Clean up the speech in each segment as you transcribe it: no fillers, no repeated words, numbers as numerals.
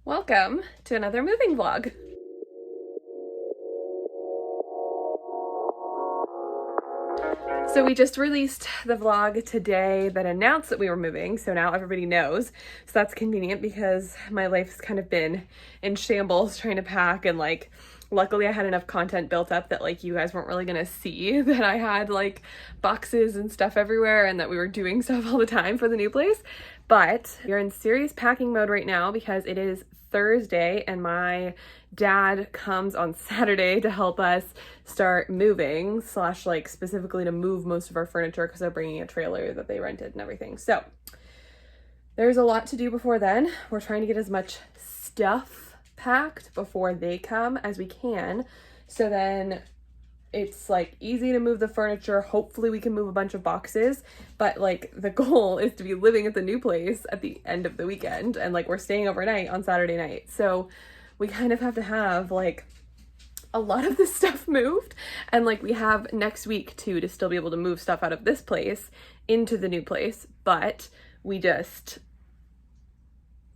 Welcome to another moving vlog. So we just released the vlog today that announced that we were moving, so now everybody knows. So that's convenient because my life's kind of been in shambles trying to pack, and like luckily I had enough content built up that like you guys weren't really gonna see that I had like boxes and stuff everywhere and that we were doing stuff all the time for the new place. But we're in serious packing mode right now because it is Thursday and my dad comes on Saturday to help us start moving, slash like specifically to move most of our furniture because they're bringing a trailer that they rented and everything. So there's a lot to do before then. We're trying to get as much stuff packed before they come as we can, so then it's like easy to move the furniture. Hopefully we can move a bunch of boxes, but like the goal is to be living at the new place at the end of the weekend, and like we're staying overnight on Saturday night, so we kind of have to have like a lot of this stuff moved, and like we have next week too to still be able to move stuff out of this place into the new place. But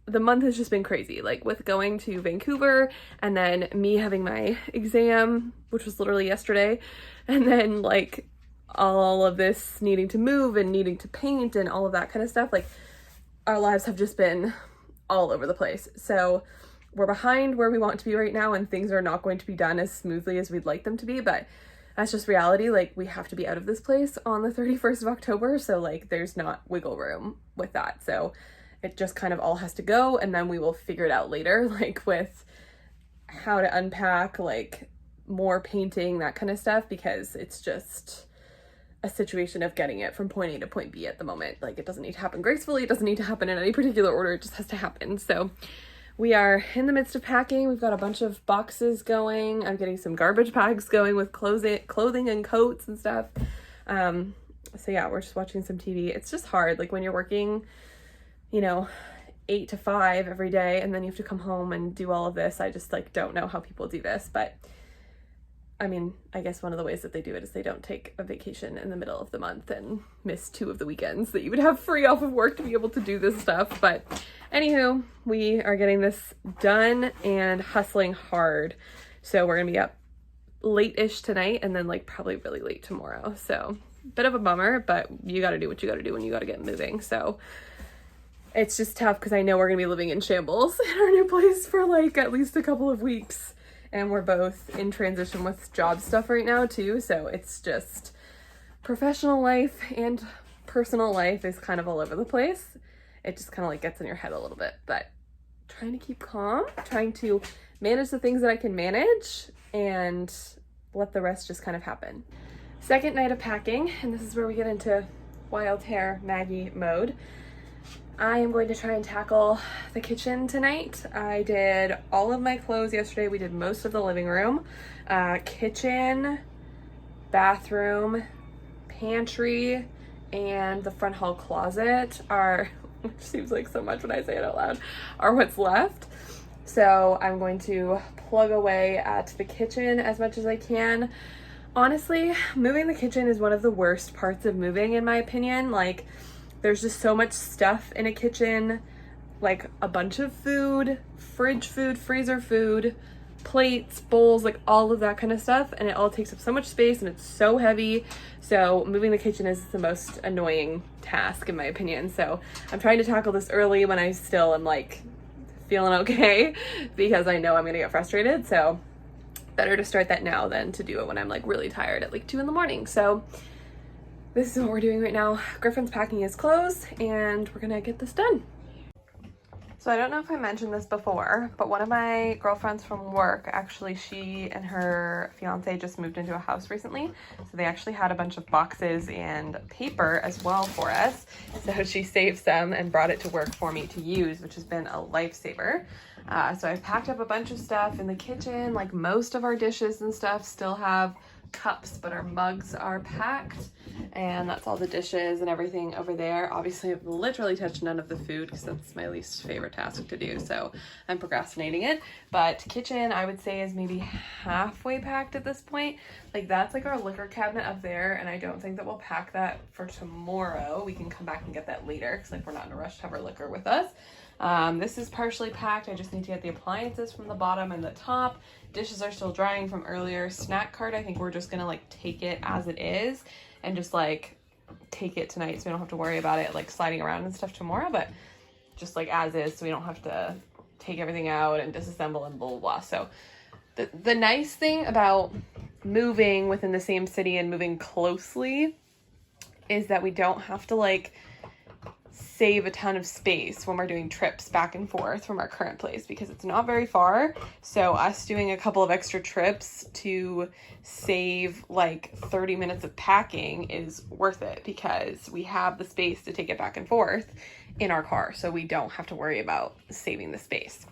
the month has just been crazy, like with going to Vancouver and then me having my exam, which was literally yesterday, and then like all of this needing to move and needing to paint and all of that kind of stuff. Like our lives have just been all over the place. So we're behind where we want to be right now, and things are not going to be done as smoothly as we'd like them to be, but that's just reality. Like we have to be out of this place on the 31st of October, so like there's not wiggle room with that. So it just kind of all has to go, and then we will figure it out later, like with how to unpack, like more painting, that kind of stuff, because it's just a situation of getting it from point A to point B at the moment. Like it doesn't need to happen gracefully, it doesn't need to happen in any particular order, it just has to happen. So we are in the midst of packing. We've got a bunch of boxes going. I'm getting some garbage bags going with clothing and coats and stuff. So yeah, we're just watching some TV. It's just hard, like when you're working 8 to 5 every day, and then you have to come home and do all of this. I just like don't know how people do this, but I mean, I guess one of the ways that they do it is they don't take a vacation in the middle of the month and miss 2 of the weekends that you would have free off of work to be able to do this stuff. But anywho, we are getting this done and hustling hard. So we're gonna be up late-ish tonight and then like probably really late tomorrow. So bit of a bummer, but you gotta do what you gotta do when you gotta get moving. So it's just tough because I know we're gonna be living in shambles in our new place for like at least a couple of weeks. And we're both in transition with job stuff right now too. So it's just professional life and personal life is kind of all over the place. It just kind of like gets in your head a little bit, but trying to keep calm, trying to manage the things that I can manage and let the rest just kind of happen. Second night of packing, and this is where we get into wild hair Maggie mode. I am going to try and tackle the kitchen tonight. I did all of my clothes yesterday. We did most of the living room, kitchen, bathroom, pantry, and the front hall closet are, which seems like so much when I say it out loud, are what's left. So I'm going to plug away at the kitchen as much as I can. Honestly, moving the kitchen is one of the worst parts of moving, in my opinion. Like, there's just so much stuff in a kitchen, like a bunch of food, fridge food, freezer food, plates, bowls, like all of that kind of stuff. And it all takes up so much space and it's so heavy. So moving the kitchen is the most annoying task in my opinion. So I'm trying to tackle this early when I still am like feeling okay, because I know I'm gonna get frustrated. So better to start that now than to do it when I'm like really tired at like 2 a.m. So this is what we're doing right now. Griffin's packing his clothes and we're gonna get this done. So I don't know if I mentioned this before, but one of my girlfriends from work, actually she and her fiance just moved into a house recently. So they actually had a bunch of boxes and paper as well for us. So she saved some and brought it to work for me to use, which has been a lifesaver. So I've packed up a bunch of stuff in the kitchen. Like most of our dishes and stuff still have cups, but our mugs are packed, and that's all the dishes and everything over there. Obviously I've literally touched none of the food because that's my least favorite task to do, so I'm procrastinating it. But kitchen I would say is maybe halfway packed at this point. Like that's like our liquor cabinet up there, and I don't think that we'll pack that for tomorrow. We can come back and get that later because like we're not in a rush to have our liquor with us. This is partially packed. I just need to get the appliances from the bottom and the top. Dishes are still drying from earlier. Snack cart, I think we're just gonna like take it as it is and just like take it tonight so we don't have to worry about it like sliding around and stuff tomorrow, but just like as is so we don't have to take everything out and disassemble and blah blah blah. So the nice thing about moving within the same city and moving closely is that we don't have to like save a ton of space when we're doing trips back and forth from our current place, because it's not very far. So us doing a couple of extra trips to save like 30 minutes of packing is worth it, because we have the space to take it back and forth in our car, so we don't have to worry about saving the space.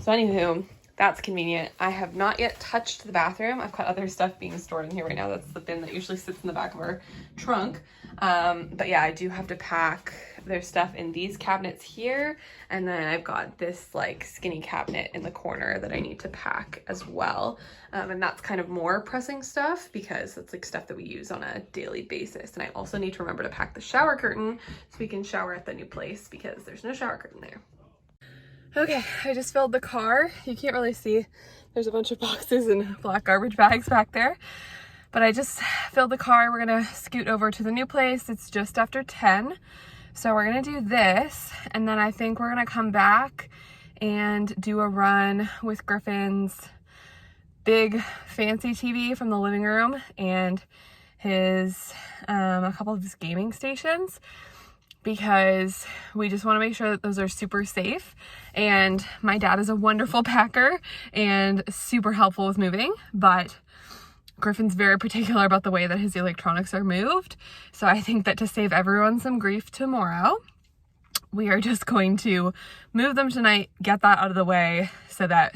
So anywho, that's convenient. I have not yet touched the bathroom. I've got other stuff being stored in here right now. That's the bin that usually sits in the back of our trunk. But yeah, I do have to pack their stuff in these cabinets here. And then I've got this like skinny cabinet in the corner that I need to pack as well. And that's kind of more pressing stuff because it's like stuff that we use on a daily basis. And I also need to remember to pack the shower curtain so we can shower at the new place because there's no shower curtain there. Okay, I just filled the car. You can't really see. There's a bunch of boxes and black garbage bags back there. But I just filled the car. We're gonna scoot over to the new place. It's just after 10. So we're gonna do this, and then I think we're gonna come back and do a run with Griffin's big fancy TV from the living room and his a couple of his gaming stations, because we just want to make sure that those are super safe. And my dad is a wonderful packer and super helpful with moving, but Griffin's very particular about the way that his electronics are moved. So I think that to save everyone some grief tomorrow, we are just going to move them tonight, get that out of the way so that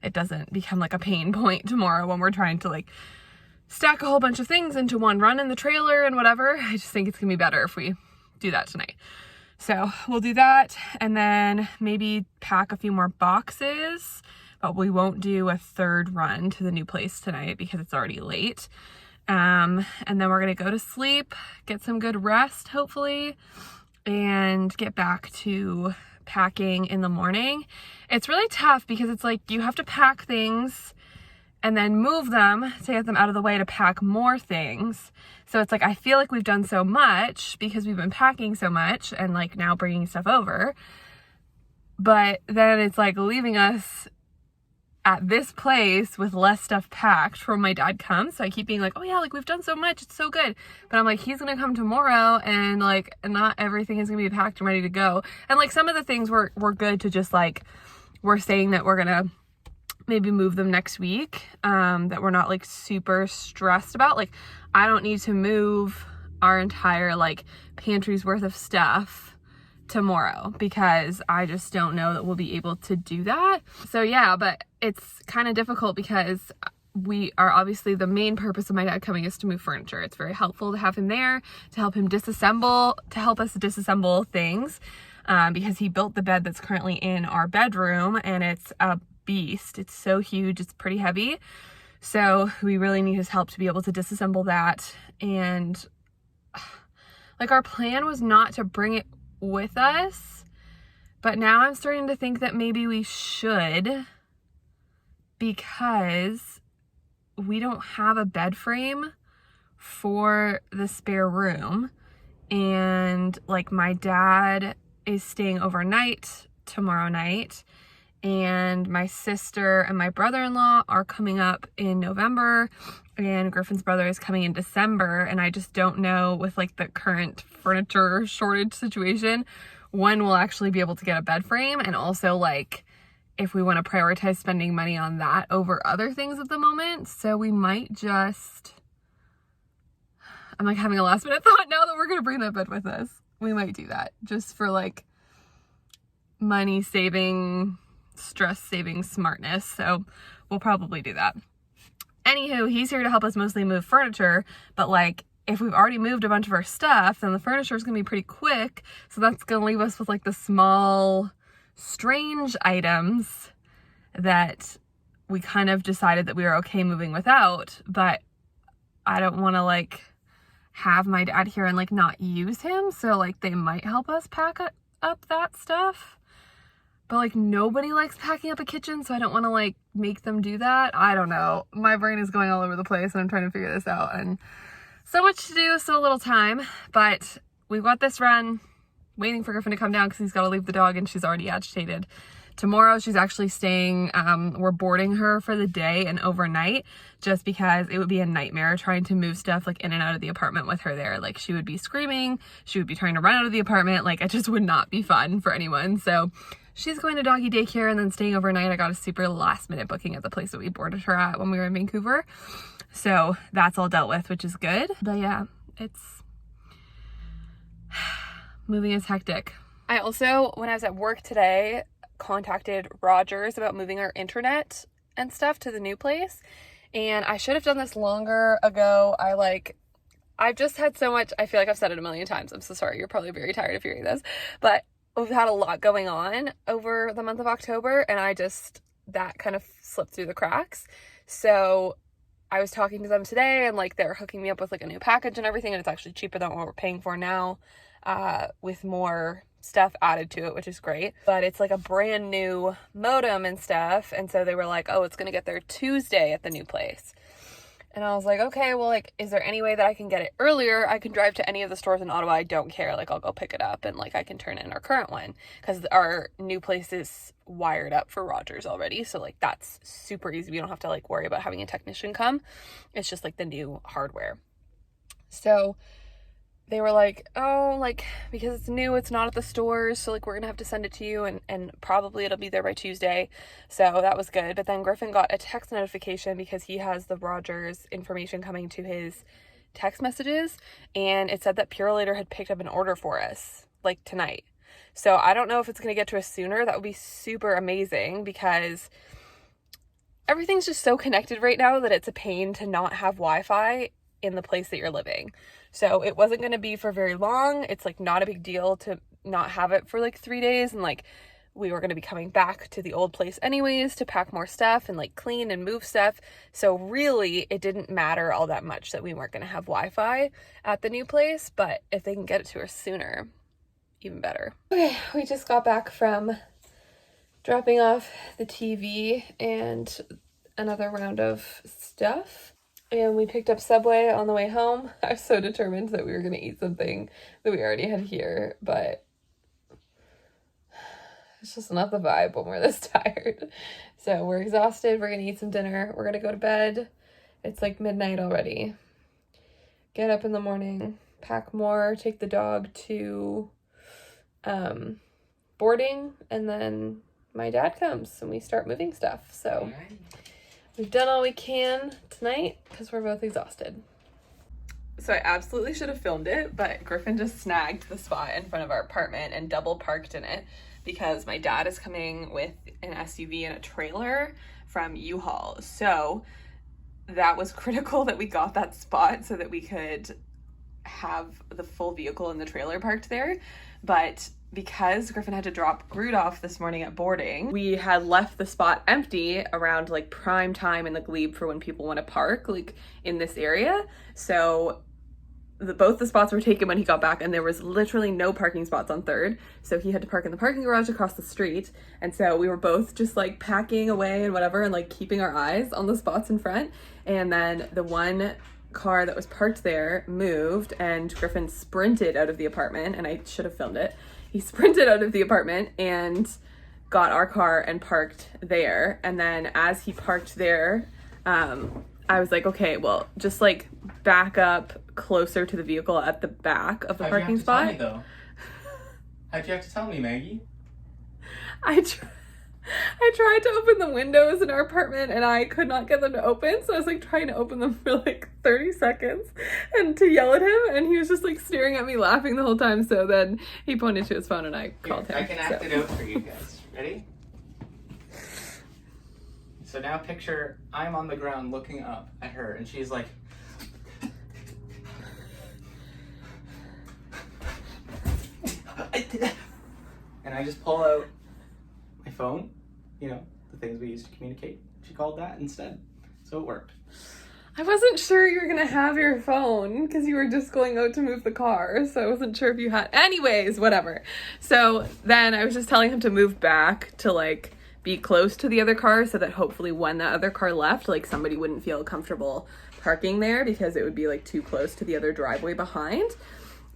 it doesn't become like a pain point tomorrow when we're trying to like stack a whole bunch of things into one run in the trailer and whatever. I just think it's gonna be better if we do that tonight. So we'll do that and then maybe pack a few more boxes, but we won't do a third run to the new place tonight because it's already late. And then we're gonna go to sleep, get some good rest hopefully, and get back to packing in the morning. It's really tough because it's like you have to pack things and then move them to get them out of the way to pack more things. So it's like, I feel like we've done so much because we've been packing so much and like now bringing stuff over. But then it's like leaving us at this place with less stuff packed for when my dad comes. So I keep being like, oh yeah, like we've done so much, it's so good. But I'm like, he's gonna come tomorrow and like not everything is gonna be packed and ready to go. And like some of the things were good to just like, we're saying that we're gonna maybe move them next week, that we're not like super stressed about. Like I don't need to move our entire like pantry's worth of stuff tomorrow because I just don't know that we'll be able to do that. So yeah, but it's kind of difficult because we are obviously, the main purpose of my dad coming is to move furniture. It's very helpful to have him there, to help him disassemble, to help us disassemble things, because he built the bed that's currently in our bedroom and it's a beast. It's so huge, it's pretty heavy. So we really need his help to be able to disassemble that. And like our plan was not to bring it with us, but now I'm starting to think that maybe we should, because we don't have a bed frame for the spare room. And like my dad is staying overnight tomorrow night, and my sister and my brother-in-law are coming up in November, and Griffin's brother is coming in December. And I just don't know, with like the current furniture shortage situation, when we'll actually be able to get a bed frame. And also like if we want to prioritize spending money on that over other things at the moment. So we might just, I'm like having a last minute thought now that we're going to bring that bed with us. We might do that just for like money saving, stress saving smartness. So we'll probably do that. Anywho, he's here to help us mostly move furniture, but like if we've already moved a bunch of our stuff, then the furniture is gonna be pretty quick. So that's gonna leave us with like the small, strange items that we kind of decided that we were okay moving without. But I don't want to like have my dad here and like not use him. So like they might help us pack up that stuff. but like nobody likes packing up a kitchen, so I don't want to like make them do that. I don't know. My brain is going all over the place and I'm trying to figure this out, and so much to do, so little time, but we've got this run, waiting for Griffin to come down because he's got to leave the dog and she's already agitated. Tomorrow she's actually staying, we're boarding her for the day and overnight, just because it would be a nightmare trying to move stuff like in and out of the apartment with her there. Like she would be screaming, she would be trying to run out of the apartment, like it just would not be fun for anyone. So she's going to doggy daycare and then staying overnight. I got a super last minute booking at the place that we boarded her at when we were in Vancouver. So that's all dealt with, which is good. But yeah, it's moving is hectic. I also, when I was at work today, contacted Rogers about moving our internet and stuff to the new place, and I should have done this longer ago. I've just had so much, I feel like I've said it a million times, I'm so sorry, you're probably very tired of hearing this, but we've had a lot going on over the month of October, and that kind of slipped through the cracks. So I was talking to them today, and like they're hooking me up with like a new package and everything, and it's actually cheaper than what we're paying for now, with more stuff added to it, which is great. But it's like a brand new modem and stuff, and so they were like, oh, it's gonna get there Tuesday at the new place. And I was like, okay, well, like, is there any way that I can get it earlier? I can drive to any of the stores in Ottawa, I don't care, like I'll go pick it up, and like I can turn in our current one because our new place is wired up for Rogers already, so like that's super easy. We don't have to like worry about having a technician come. It's just like the new hardware. So they were like, oh, like, because it's new, it's not at the stores, so like we're gonna have to send it to you, and probably it'll be there by Tuesday. So that was good. But then Griffin got a text notification because he has the Rogers information coming to his text messages, and it said that Purolator had picked up an order for us like tonight. So I don't know if it's gonna get to us sooner. That would be super amazing, because everything's just so connected right now that it's a pain to not have Wi-Fi in the place that you're living. So it wasn't going to be for very long. It's like not a big deal to not have it for like 3 days, and like we were going to be coming back to the old place anyways to pack more stuff and like clean and move stuff. So really it didn't matter all that much that we weren't going to have Wi-Fi at the new place, but if they can get it to us sooner, even better. Okay, we just got back from dropping off the TV and another round of stuff. And we picked up Subway on the way home. I was so determined that we were going to eat something that we already had here, but it's just not the vibe when we're this tired. So we're exhausted. We're going to eat some dinner. We're going to go to bed. It's like midnight already. Get up in the morning, pack more, take the dog to boarding, and then my dad comes and we start moving stuff. So we've done all we can tonight because we're both exhausted. So I absolutely should have filmed it, but Griffin just snagged the spot in front of our apartment and double parked in it because my dad is coming with an SUV and a trailer from uHaul. So that was critical that we got that spot so that we could have the full vehicle in the trailer parked there. But because Griffin had to drop Groot off this morning at boarding, we had left the spot empty around like prime time in the glebe for when people want to park like in this area. So both the spots were taken when he got back, and there was literally no parking spots on 3rd. So he had to park in the parking garage across the street. And so we were both just like packing away and whatever, and like keeping our eyes on the spots in front. And then the one car that was parked there moved, and Griffin sprinted out of the apartment, and I should have filmed it. He sprinted out of the apartment and got our car and parked there. And then as he parked there, I was like, okay, well, just like back up closer to the vehicle at the back of the parking spot. How'd you have to tell me, though? How'd you have to tell me, Maggie? I tried to open the windows in our apartment and I could not get them to open. So I was like trying to open them for like 30 seconds and to yell at him. And he was just like staring at me laughing the whole time. So then he pointed to his phone and I called him. I can act it out for you guys. Ready? So now picture I'm on the ground looking up at her and she's like, and I just pull out my phone, you know, the things we use to communicate. She called that instead, so it worked. I wasn't sure you were gonna have your phone because you were just going out to move the car, so I wasn't sure if you had. Anyways, whatever. So then I was just telling him to move back to like be close to the other car so that hopefully when that other car left, like somebody wouldn't feel comfortable parking there because it would be like too close to the other driveway behind.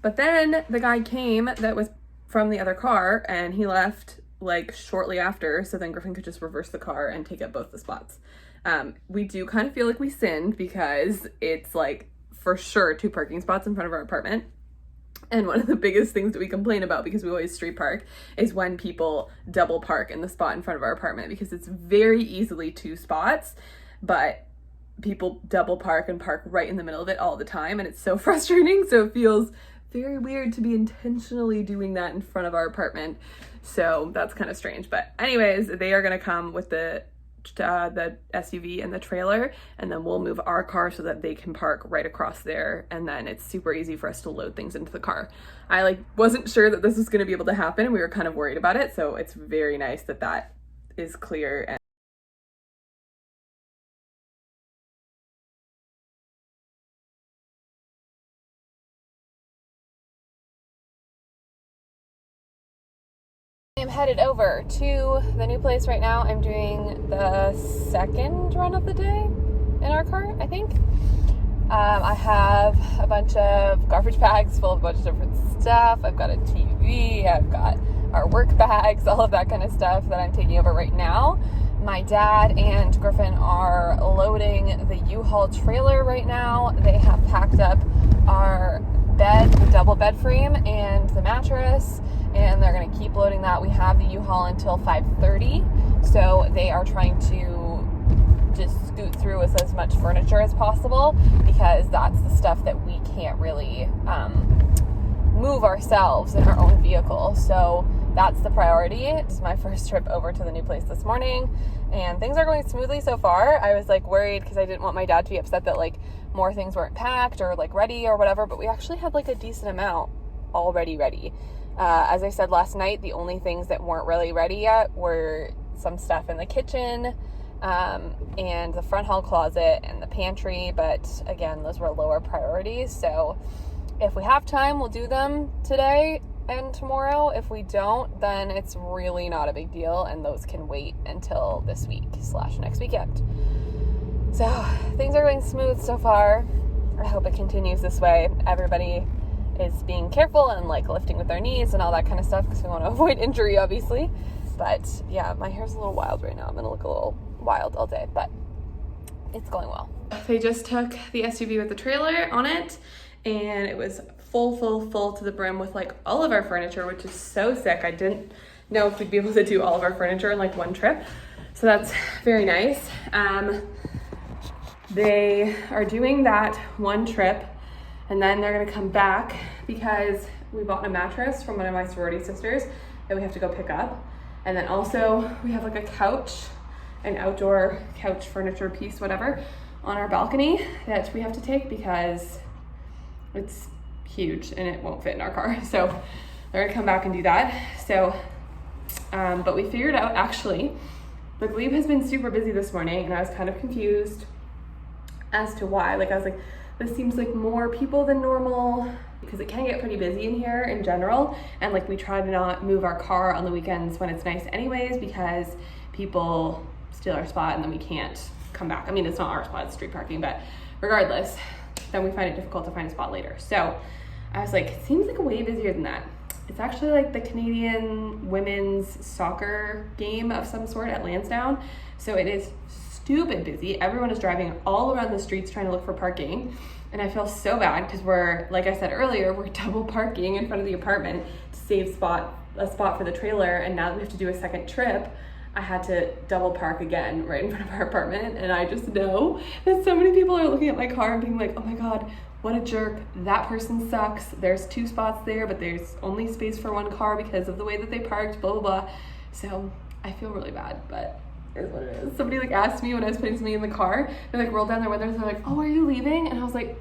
But then the guy came that was from the other car and he left like shortly after, so then Griffin could just reverse the car and take up both the spots. We do kind of feel like we sinned because it's like for sure 2 parking spots in front of our apartment. And one of the biggest things that we complain about, because we always street park, is when people double park in the spot in front of our apartment, because it's very easily 2 spots, but people double park and park right in the middle of it all the time. And it's so frustrating. So it feels very weird to be intentionally doing that in front of our apartment. So that's kind of strange. But anyways, they are going to come with the SUV and the trailer, and then we'll move our car so that they can park right across there, and then it's super easy for us to load things into the car. I like wasn't sure that this was going to be able to happen, and we were kind of worried about it, so it's very nice that that is clear. And I'm headed over to the new place right now. I'm doing the second run of the day in our car, I think. I have a bunch of garbage bags full of a bunch of different stuff. I've got a TV, I've got our work bags, all of that kind of stuff that I'm taking over right now. My dad and Griffin are loading the uHaul trailer right now. They have packed up our bed, the double bed frame, and the mattress, and they're going to keep loading that. We have the uHaul until 5:30, so they are trying to just scoot through with as much furniture as possible, because that's the stuff that we can't really move ourselves in our own vehicle. So that's the priority. It's my first trip over to the new place this morning, and things are going smoothly so far. I was like worried because I didn't want my dad to be upset that like more things weren't packed or like ready or whatever, but we actually had like a decent amount already ready. As I said last night, the only things that weren't really ready yet were some stuff in the kitchen, and the front hall closet and the pantry, but again, those were lower priorities. So if we have time, we'll do them today and tomorrow. If we don't, then it's really not a big deal, and those can wait until this week / next weekend. So things are going smooth so far. I hope it continues this way. Everybody is being careful and like lifting with their knees and all that kind of stuff because we want to avoid injury, obviously. But yeah, my hair's a little wild right now. I'm gonna look a little wild all day, but it's going well. They just took the SUV with the trailer on it, and it was full to the brim with like all of our furniture, which is so sick. I didn't know if we'd be able to do all of our furniture in like one trip, so that's very nice. They are doing that one trip, and then they're gonna come back because we bought a mattress from one of my sorority sisters that we have to go pick up. And then also we have like a couch, an outdoor couch furniture piece, whatever, on our balcony that we have to take because it's huge and it won't fit in our car. So they're gonna come back and do that. So, but we figured out actually, the Glebe has been super busy this morning, and I was kind of confused as to why. Like I was like, this seems like more people than normal, because it can get pretty busy in here in general, and like we try to not move our car on the weekends when it's nice anyways, because people steal our spot and then we can't come back. I mean, it's not our spot, it's street parking, but regardless, then we find it difficult to find a spot later. So I was like, it seems like way busier than that. It's actually like the Canadian women's soccer game of some sort at Lansdowne, so it is stupid busy. Everyone is driving all around the streets trying to look for parking, and I feel so bad because we're, like I said earlier, we're double parking in front of the apartment to save a spot for the trailer, and now that we have to do a second trip, I had to double park again right in front of our apartment. And I just know that so many people are looking at my car and being like, oh my god, what a jerk, that person sucks, there's 2 spots there but there's only space for 1 car because of the way that they parked, blah blah blah. So I feel really bad, but is what it is. Somebody like asked me when I was putting something in the car, they like rolled down their windows and they're like, oh, are you leaving? And I was like,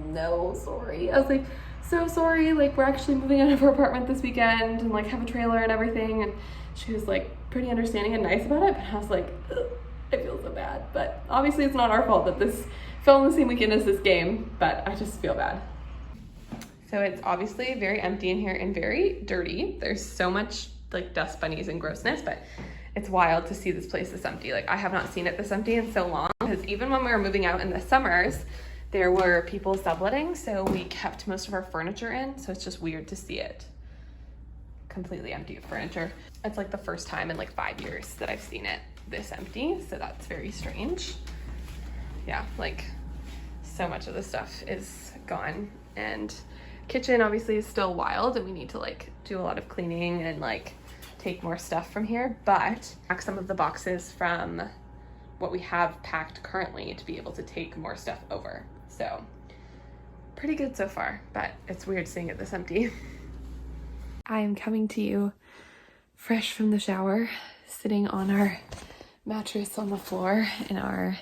no, sorry. I was like, so sorry, like we're actually moving out of our apartment this weekend and like have a trailer and everything. And she was like pretty understanding and nice about it, but I was like, ugh. I feel so bad, but obviously it's not our fault that this fell on the same weekend as this game, but I just feel bad. So it's obviously very empty in here and very dirty. There's so much like dust bunnies and grossness, but it's wild to see this place this empty. Like I have not seen it this empty in so long, because even when we were moving out in the summers, there were people subletting, so we kept most of our furniture in, so it's just weird to see it completely empty of furniture. It's like the first time in like 5 years that I've seen it this empty, so that's very strange. Yeah, like so much of the stuff is gone, and kitchen obviously is still wild, and we need to like do a lot of cleaning and like take more stuff from here, but pack some of the boxes from what we have packed currently to be able to take more stuff over. So pretty good so far, but it's weird seeing it this empty. I am coming to you fresh from the shower, sitting on our mattress on the floor in our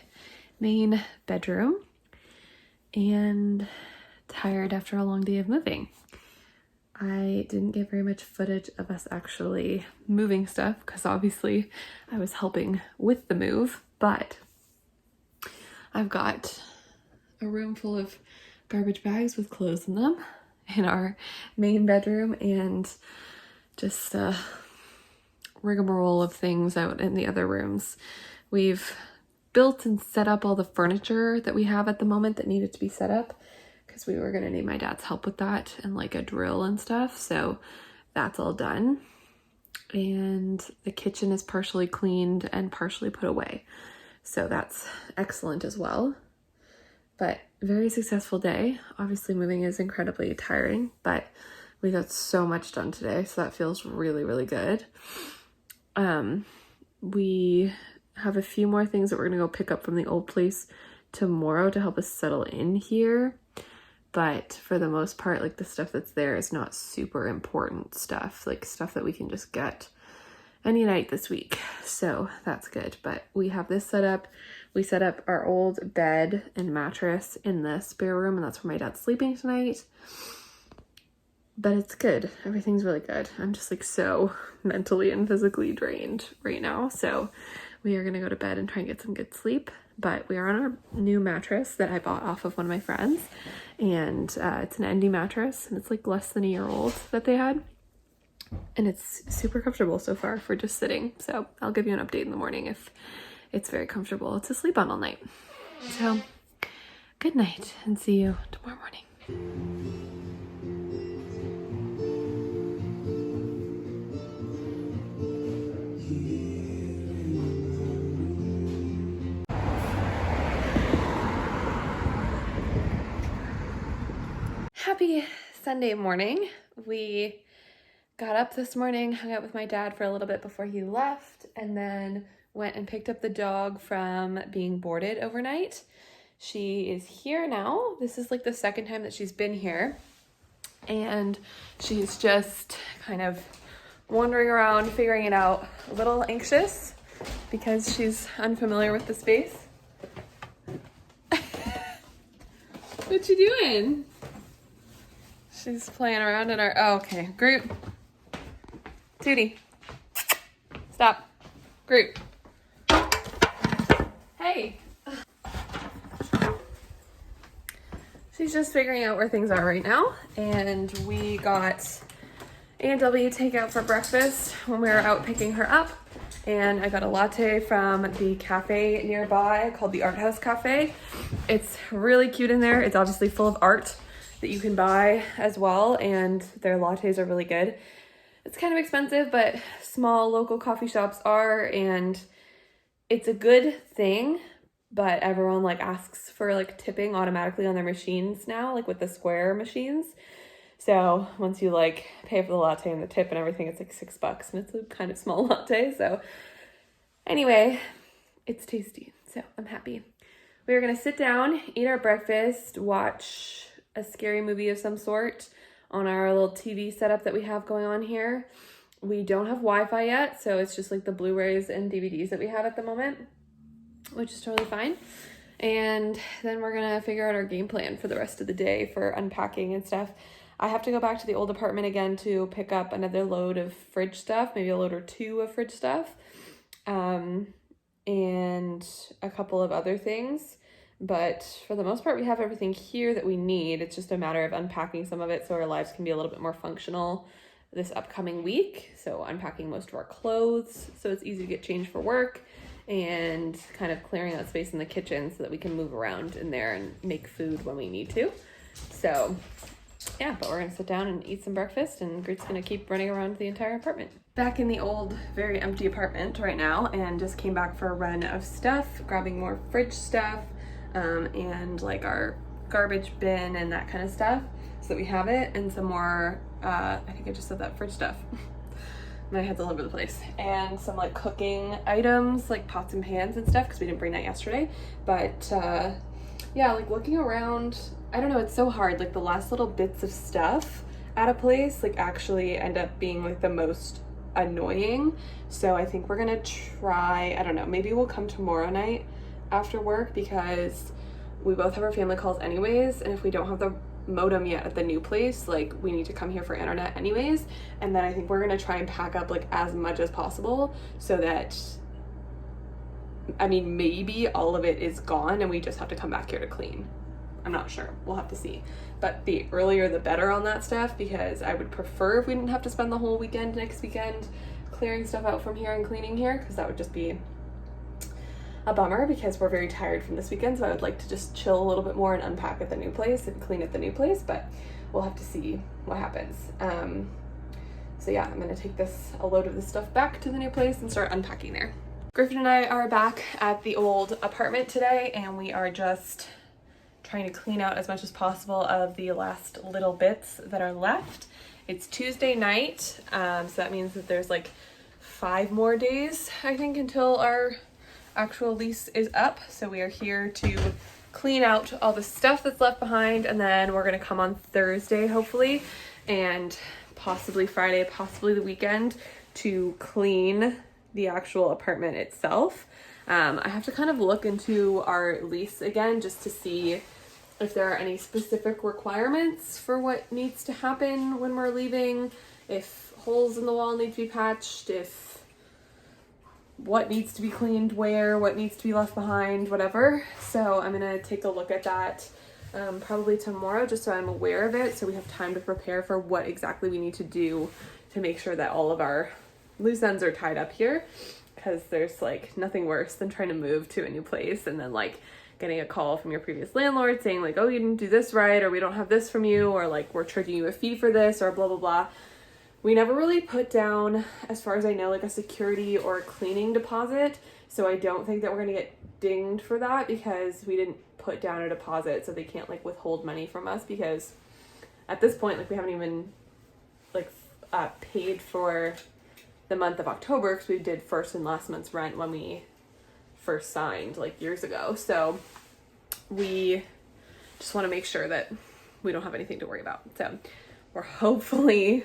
main bedroom, and tired after a long day of moving. I didn't get very much footage of us actually moving stuff because obviously I was helping with the move, but I've got a room full of garbage bags with clothes in them in our main bedroom, and just a rigmarole of things out in the other rooms. We've built and set up all the furniture that we have at the moment that needed to be set up, because we were going to need my dad's help with that and like a drill and stuff. So that's all done. And the kitchen is partially cleaned and partially put away. So that's excellent as well. But very successful day. Obviously moving is incredibly tiring, but we got so much done today. So that feels really, really good. We have a few more things that we're going to go pick up from the old place tomorrow to help us settle in here. But for the most part, like the stuff that's there is not super important stuff, like stuff that we can just get any night this week. So that's good. But we have this set up. We set up our old bed and mattress in the spare room, and that's where my dad's sleeping tonight. But it's good. Everything's really good. I'm just like so mentally and physically drained right now. So we are going to go to bed and try and get some good sleep. But we are on our new mattress that I bought off of one of my friends. And it's an Endy mattress, and it's like less than a year old that they had. And it's super comfortable so far for just sitting. So I'll give you an update in the morning if it's very comfortable to sleep on all night. So good night, and see you tomorrow morning. Happy Sunday morning. We got up this morning, hung out with my dad for a little bit before he left, and then went and picked up the dog from being boarded overnight. She is here now. This is like the second time that she's been here, and she's just kind of wandering around, figuring it out, a little anxious because she's unfamiliar with the space. What you doing? She's playing around in our, oh, okay, Groot. Tootie. Stop. Groot. Hey. She's just figuring out where things are right now. And we got A&W takeout for breakfast when we were out picking her up. And I got a latte from the cafe nearby called the Art House Cafe. It's really cute in there. It's obviously full of art that you can buy as well, and their lattes are really good. It's kind of expensive, but small local coffee shops are, and it's a good thing, but everyone like asks for like tipping automatically on their machines now, like with the Square machines. So once you like pay for the latte and the tip and everything, it's like $6, and it's a kind of small latte. So anyway, it's tasty, so I'm happy. We are gonna sit down, eat our breakfast, watch a scary movie of some sort on our little TV setup that we have going on here. We don't have Wi-Fi yet, so it's just like the Blu-rays and DVDs that we have at the moment, which is totally fine. And then we're gonna figure out our game plan for the rest of the day for unpacking and stuff. I have to go back to the old apartment again to pick up another load of fridge stuff, maybe a load or two of fridge stuff. And and a couple of other things. But for the most part, we have everything here that we need. It's just a matter of unpacking some of it so our lives can be a little bit more functional this upcoming week. So unpacking most of our clothes so it's easy to get changed for work, and kind of clearing out space in the kitchen so that we can move around in there and make food when we need to. So yeah, but we're gonna sit down and eat some breakfast, and Groot's gonna keep running around the entire apartment. Back in the old, very empty apartment right now, and just came back for a run of stuff, grabbing more fridge stuff, and like our garbage bin and that kind of stuff, so that we have it, and some more, I think I just said that, fridge stuff. My head's all over the place. And some like cooking items, like pots and pans and stuff, because we didn't bring that yesterday. But yeah, like looking around, I don't know, it's so hard. Like the last little bits of stuff at a place like actually end up being like the most annoying. So I think we're gonna try, I don't know, maybe we'll come tomorrow night after work, because we both have our family calls anyways, and if we don't have the modem yet at the new place, like we need to come here for internet anyways. And then I think we're gonna try and pack up like as much as possible, so that, I mean, maybe all of it is gone and we just have to come back here to clean. I'm not sure, we'll have to see. But the earlier the better on that stuff, because I would prefer if we didn't have to spend the whole weekend next weekend clearing stuff out from here and cleaning here, because that would just be a bummer, because we're very tired from this weekend. So I would like to just chill a little bit more and unpack at the new place and clean at the new place, but we'll have to see what happens. So yeah, I'm gonna take a load of this stuff back to the new place and start unpacking there. Griffin and I are back at the old apartment today, and we are just trying to clean out as much as possible of the last little bits that are left. It's Tuesday night, so that means that there's like 5 more days, I think, until our actual lease is up. So we are here to clean out all the stuff that's left behind, and then we're gonna come on Thursday hopefully, and possibly Friday, possibly the weekend, to clean the actual apartment itself. I have to kind of look into our lease again just to see if there are any specific requirements for what needs to happen when we're leaving, if holes in the wall need to be patched, if what needs to be cleaned where, what needs to be left behind, whatever. So I'm gonna take a look at that probably tomorrow, just so I'm aware of it, so we have time to prepare for what exactly we need to do to make sure that all of our loose ends are tied up here, because there's like nothing worse than trying to move to a new place and then like getting a call from your previous landlord saying like, oh, you didn't do this right, or we don't have this from you, or like we're charging you a fee for this, or blah blah blah. We never really put down, as far as I know, like a security or cleaning deposit, so I don't think that we're gonna get dinged for that, because we didn't put down a deposit, so they can't like withhold money from us, because at this point, like we haven't even like paid for the month of October, because we did first and last month's rent when we first signed like years ago. So we just want to make sure that we don't have anything to worry about. So we're hopefully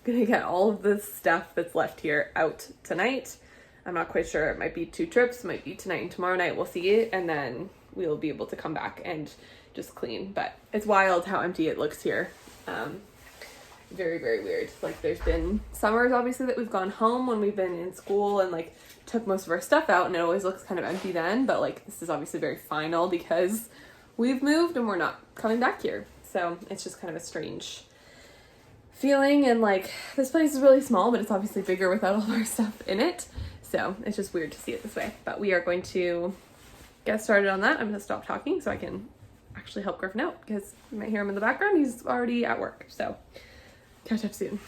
gonna get all of the stuff that's left here out tonight. I'm not quite sure. It might be 2 trips, might be tonight and tomorrow night, we'll see it, and then we'll be able to come back and just clean. But it's wild how empty it looks here. Very, very weird. Like there's been summers obviously that we've gone home when we've been in school and like took most of our stuff out, and it always looks kind of empty then, but like this is obviously very final because we've moved and we're not coming back here. So it's just kind of a strange feeling, and like this place is really small, but it's obviously bigger without all of our stuff in it. So it's just weird to see it this way, but we are going to get started on that. I'm gonna stop talking so I can actually help Griffin out, because you might hear him in the background. He's already at work, so catch up soon.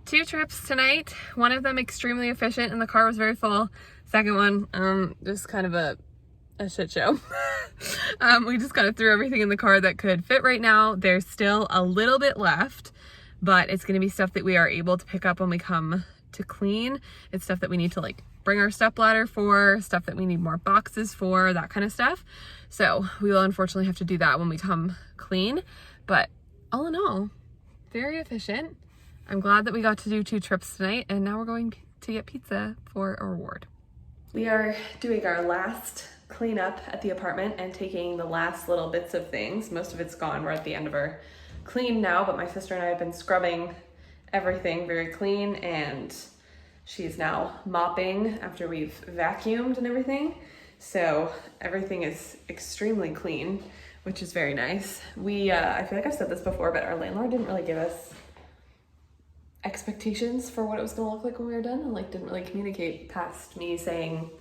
2 trips tonight, one of them extremely efficient and the car was very full. Second one, just kind of a shit show. We just kind of threw everything in the car that could fit right now. There's still a little bit left, but it's gonna be stuff that we are able to pick up when we come to clean. It's stuff that we need to like bring our step ladder for, stuff that we need more boxes for, that kind of stuff. So we will unfortunately have to do that when we come clean, but all in all, very efficient. I'm glad that we got to do 2 trips tonight, and now we're going to get pizza for a reward. We are doing our last cleanup at the apartment and taking the last little bits of things. Most of it's gone. We're at the end of our clean now, but my sister and I have been scrubbing everything very clean and She's now mopping after we've vacuumed and everything. So everything is extremely clean, which is very nice. I feel like I've said this before, but our landlord didn't really give us expectations for what it was gonna look like when we were done, and like didn't really communicate past me saying,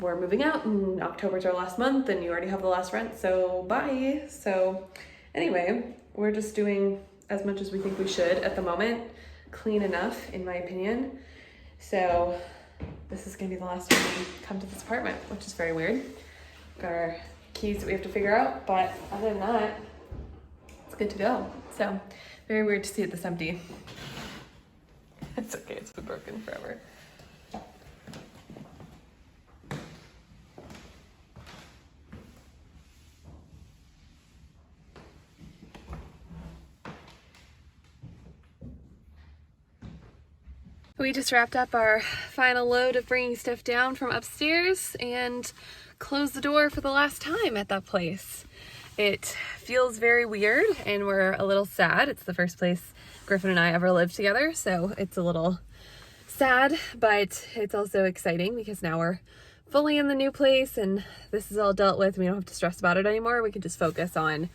we're moving out and October's our last month and you already have the last rent, so bye. So anyway, we're just doing as much as we think we should at the moment. Clean enough, in my opinion. So this is gonna be the last time we come to this apartment, which is very weird. Got our keys that we have to figure out, but other than that, it's good to go. So very weird to see it this empty. It's okay, it's been broken forever. We just wrapped up our final load of bringing stuff down from upstairs and closed the door for the last time at that place. It feels very weird and we're a little sad. It's the first place Griffin and I ever lived together, so it's a little sad, but it's also exciting because now we're fully in the new place and this is all dealt with. We don't have to stress about it anymore. We can just focus on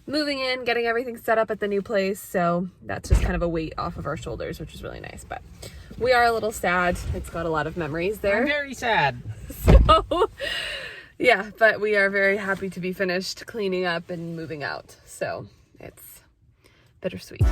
moving in, getting everything set up at the new place. So that's just kind of a weight off of our shoulders, which is really nice. But we are a little sad. It's got a lot of memories there. I'm very sad. So yeah, but we are very happy to be finished cleaning up and moving out. So it's bittersweet.